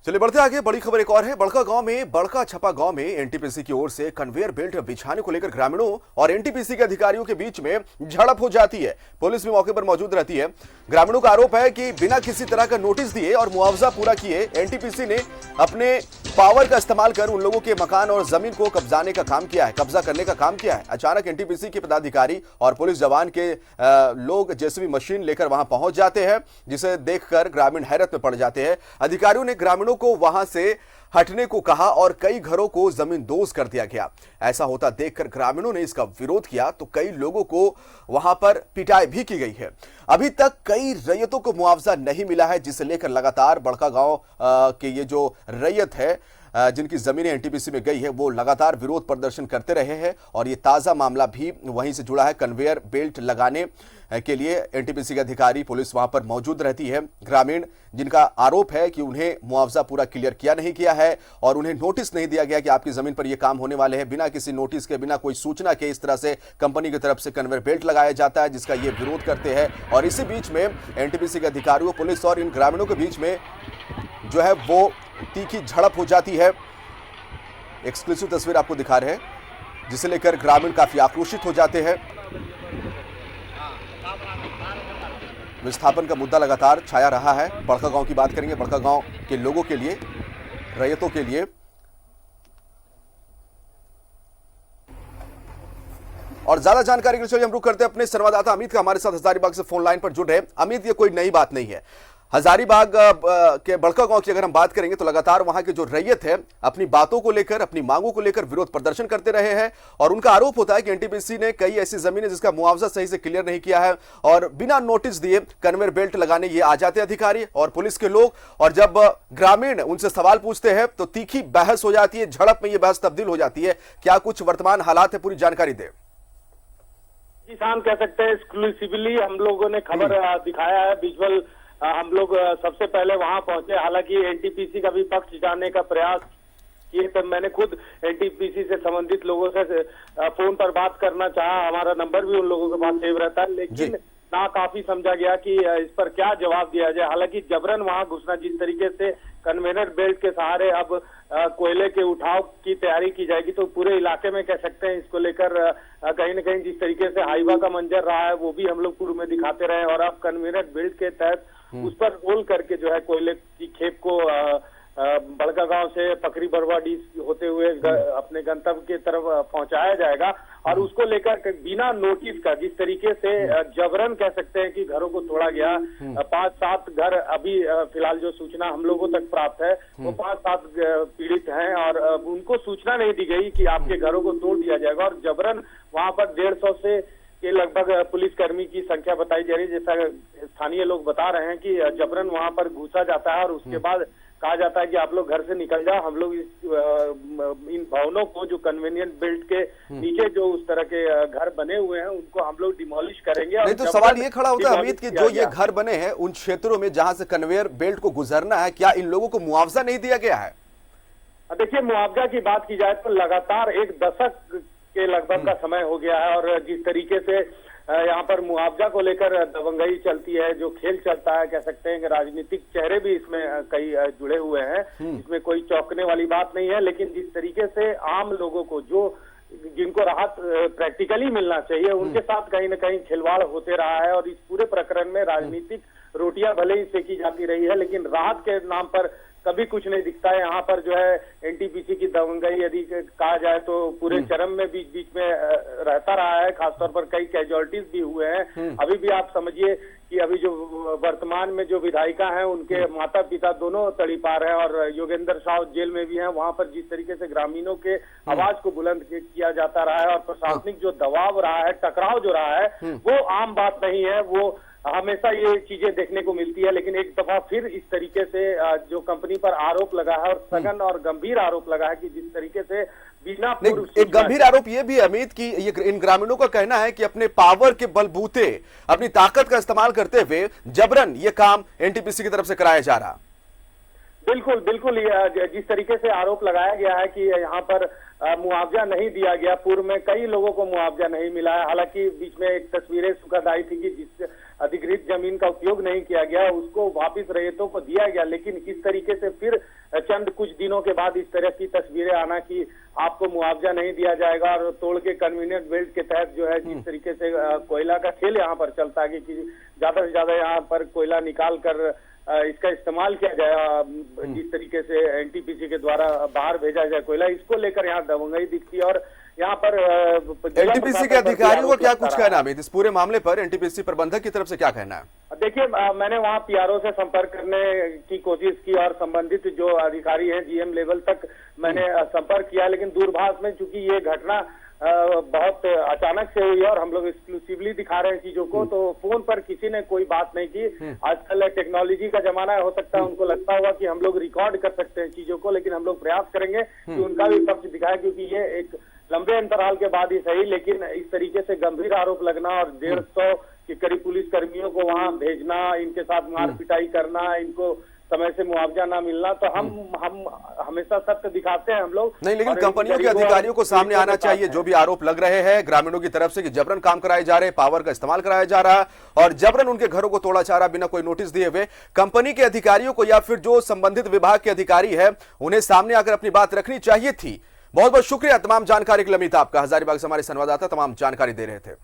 चलिए बढ़ते आगे। बड़ी खबर एक और है। बड़का छपा गांव में एनटीपीसी की ओर से कन्वेयर बेल्ट बिछाने को लेकर ग्रामीणों और एनटीपीसी के अधिकारियों के बीच में झड़प हो जाती है। पुलिस भी मौके पर मौजूद रहती है। ग्रामीणों का आरोप है कि बिना किसी तरह का नोटिस दिए और मुआवजा पूरा किए एनटीपीसी ने अपने पावर का इस्तेमाल कर उन लोगों के मकान और जमीन को कब्जा करने का काम किया है। अचानक एनटीपीसी के पदाधिकारी और पुलिस जवान के लोग जेसीबी मशीन लेकर वहां पहुंच जाते हैं, जिसे देखकर ग्रामीण हैरत में पड़ जाते हैं। अधिकारियों ने ग्रामीणों को वहां से हटने को कहा और कई घरों को जमींदोज कर दिया गया। ऐसा होता देखकर ग्रामीणों ने इसका विरोध किया तो कई लोगों को वहां पर पिटाई भी की गई है। अभी तक कई रैयतों को मुआवजा नहीं मिला है, जिसे लेकर लगातार बड़का गांव के ये जो रैयत है जिनकी जमीनें एनटीपीसी में गई है वो लगातार विरोध प्रदर्शन करते रहे हैं। और ये ताजा मामला भी वहीं से जुड़ा है। कन्वेयर बेल्ट लगाने के लिए एनटीपीसी के अधिकारी पुलिस वहां पर मौजूद रहती है। ग्रामीण जिनका आरोप है कि उन्हें मुआवजा पूरा क्लियर नहीं किया है और उन्हें नोटिस नहीं दिया गया कि आपकी जमीन पर यह काम होने वाले हैं, बिना किसी नोटिस के, बिना कोई सूचना के इस तरह से कंपनी की तरफ से कन्वेयर बेल्ट लगाया जाता है, जिसका ये विरोध करते हैं। और इसी बीच में एनटीपीसी के अधिकारियों, पुलिस और इन ग्रामीणों के बीच में जो है वो तीखी झड़प हो जाती है। एक्सक्लूसिव तस्वीर आपको दिखा रहे हैं, जिसे लेकर ग्रामीण काफी आक्रोशित हो जाते हैं। विस्थापन का मुद्दा लगातार छाया रहा है। बड़का गांव की बात करेंगे, बड़का गांव के लोगों के लिए, रैयतों के लिए। और ज्यादा जानकारी के लिए हम रुक करते हैं अपने संवाददाता अमित का, हमारे साथ हजारीबाग से फोन लाइन पर जुड़ रहे हैं। अमित, ये कोई नई बात नहीं है। हजारीबाग के बड़का गांव की अगर हम बात करेंगे तो लगातार वहां के जो रैयत है अपनी बातों को लेकर, अपनी मांगों को लेकर विरोध प्रदर्शन करते रहे हैं। और उनका आरोप होता है कि एनटीपीसी ने कई ऐसी जमीनें जिसका मुआवजा सही से क्लियर नहीं किया है और बिना नोटिस दिए कन्वेयर बेल्ट लगाने ये आ जाते अधिकारी और पुलिस के लोग। और जब ग्रामीण उनसे सवाल पूछते हैं तो तीखी बहस हो जाती है, झड़प में यह बहस तब्दील हो जाती है। क्या कुछ वर्तमान हालात है, पूरी जानकारी दे। किसान कह सकते हैं एक्सक्लूसिवली हम लोगों ने खबर दिखाया है, विजुअल हम लोग सबसे पहले वहां पहुंचे। हालांकि एनटीपीसी का भी पक्ष जानने का प्रयास किए, तो मैंने खुद एनटीपीसी से संबंधित लोगों से फोन पर बात करना चाहा। हमारा नंबर भी उन लोगों के पास सेव रहता है, लेकिन ना काफी समझा गया कि इस पर क्या जवाब दिया जाए। हालांकि जबरन वहां घुसना, जिस तरीके से कन्वेयर बेल्ट के सहारे अब कोयले के उठाव की तैयारी की जाएगी, तो पूरे इलाके में कह सकते हैं इसको लेकर कहीं न कहीं जिस तरीके से हाईवा का मंजर रहा है वो भी हम लोग पूर्व में दिखाते रहे। और अब कन्वेयर बेल्ट के तहत उस पर रोल करके जो है कोयले की खेप को बड़का गांव से पकरी बरवाडी होते हुए अपने गंतव्य की तरफ पहुंचाया जाएगा। और उसको लेकर बिना नोटिस का जिस तरीके से जबरन कह सकते हैं कि घरों को तोड़ा गया, 5-7 घर अभी फिलहाल जो सूचना हम लोगों तक प्राप्त है वो 5-7 पीड़ित हैं और उनको सूचना नहीं दी गई कि आपके घरों को तोड़ दिया जाएगा। और जबरन वहां पर 150 से के लगभग पुलिसकर्मी की संख्या बताई जा रही है। जैसा स्थानीय लोग बता रहे हैं कि जबरन वहां पर घुसा जाता है और उसके बाद कहा जाता है कि आप लोग घर से निकल जाओ, हम लोग इन भवनों को जो कन्वेनियंट बेल्ट के नीचे जो उस तरह के घर बने हुए हैं उनको हम लोग डिमोलिश करेंगे। नहीं तो सवाल ये खड़ा होता है अमित कि जो ये घर बने हैं उन क्षेत्रों में जहां से कन्वेयर बेल्ट को गुजरना है, क्या इन लोगों को मुआवजा नहीं दिया गया है? देखिए, मुआवजा की बात की जाए तो लगातार 1 दशक के लगभग का समय हो गया है और जिस तरीके से यहाँ पर मुआवजा को लेकर दबंगई चलती है, जो खेल चलता है, कह सकते हैं कि राजनीतिक चेहरे भी इसमें कई जुड़े हुए हैं। इसमें कोई चौंकने वाली बात नहीं है, लेकिन जिस तरीके से आम लोगों को जिनको राहत प्रैक्टिकली मिलना चाहिए उनके साथ कहीं न कहीं खिलवाड़ होते रहा है। और इस पूरे प्रकरण में राजनीतिक रोटियां भले ही सेकी जाती रही है, लेकिन राहत के नाम पर कभी कुछ नहीं दिखता है। यहाँ पर जो है एनटीपीसी की दबंगई यदि कहा जाए तो पूरे चरम में बीच बीच में रहता रहा है। खासतौर पर कई कैजुअलिटीज भी हुए हैं। अभी भी आप समझिए कि अभी जो वर्तमान में जो विधायिका हैं उनके माता पिता दोनों तड़ीपार हैं और योगेंद्र साहु जेल में भी हैं। वहां पर जिस तरीके से ग्रामीणों के आवाज को बुलंद किया जाता रहा है और प्रशासनिक जो दबाव रहा है, टकराव जो रहा है, वो आम बात नहीं है। वो हमेशा ये चीजें देखने को मिलती है, लेकिन एक दफा फिर इस तरीके से जो कंपनी पर आरोप लगा है और सघन और गंभीर आरोप लगा है कि जिस तरीके से बिना पूर्व एक गंभीर आरोप ये भी अमित की इन ग्रामीणों का कहना है कि अपने पावर के बलबूते, अपनी ताकत का इस्तेमाल करते हुए जबरन ये काम एनटीपीसी की तरफ से कराया जा रहा। बिल्कुल बिल्कुल, जिस तरीके से आरोप लगाया गया है कि यहाँ पर मुआवजा नहीं दिया गया, पूर्व में कई लोगों को मुआवजा नहीं मिला है। हालांकि बीच में एक तस्वीरें सुखद आई थी कि जिस अधिकृत जमीन का उपयोग नहीं किया गया उसको वापिस रैयतों को दिया गया, लेकिन किस तरीके से फिर चंद कुछ दिनों के बाद इस तरह की तस्वीरें आना कि आपको मुआवजा नहीं दिया जाएगा और तोड़ के कन्वीनियंट बेल्ट के तहत जो है जिस तरीके से कोयला का खेल यहाँ पर चलता है कि ज्यादा से ज्यादा यहाँ पर कोयला निकाल कर इसका इस्तेमाल किया जाए, जिस तरीके से एनटीपीसी के द्वारा बाहर भेजा जाए कोयला, इसको लेकर यहाँ दबंगई दिखती है। और यहाँ पर एनटीपीसी के अधिकारियों को क्या कुछ कहना है इस पूरे मामले पर? एनटीपीसी प्रबंधक की तरफ से क्या कहना है? देखिए, मैंने वहाँ पीआरओ से संपर्क करने की कोशिश की और संबंधित जो अधिकारी हैं जीएम लेवल तक मैंने संपर्क किया, लेकिन दूरभाष में चूंकि ये घटना बहुत अचानक से हुई और हम लोग एक्सक्लूसिवली दिखा रहे हैं चीजों को, तो फोन पर किसी ने कोई बात नहीं की। आजकल टेक्नोलॉजी का जमाना है, हो सकता है उनको लगता होगा कि हम लोग रिकॉर्ड कर सकते हैं चीजों को, लेकिन हम लोग प्रयास करेंगे कि उनका भी पक्ष दिखाए, क्योंकि ये एक लंबे अंतराल के बाद ही सही, लेकिन इस तरीके से गंभीर आरोप लगना और 150 के करीब पुलिस कर्मियों को वहां भेजना, इनके साथ मार पिटाई करना, इनको समय से मुआवजा ना मिलना, तो हम हमेशा सत्य दिखाते हैं हम लोग नहीं, लेकिन कंपनियों के अधिकारियों को सामने आना चाहिए जो भी आरोप लग रहे हैं ग्रामीणों की तरफ से कि जबरन काम कराए जा रहे, पावर का इस्तेमाल कराया जा रहा है और जबरन उनके घरों को तोड़ा जा रहा बिना कोई नोटिस दिए हुए। कंपनी के अधिकारियों को या फिर जो संबंधित विभाग के अधिकारी है उन्हें सामने आकर अपनी बात रखनी चाहिए थी। बहुत बहुत शुक्रिया तमाम जानकारी के लिए अमित आपका। हजारीबाग से हमारे संवाददाता तमाम जानकारी दे रहे थे।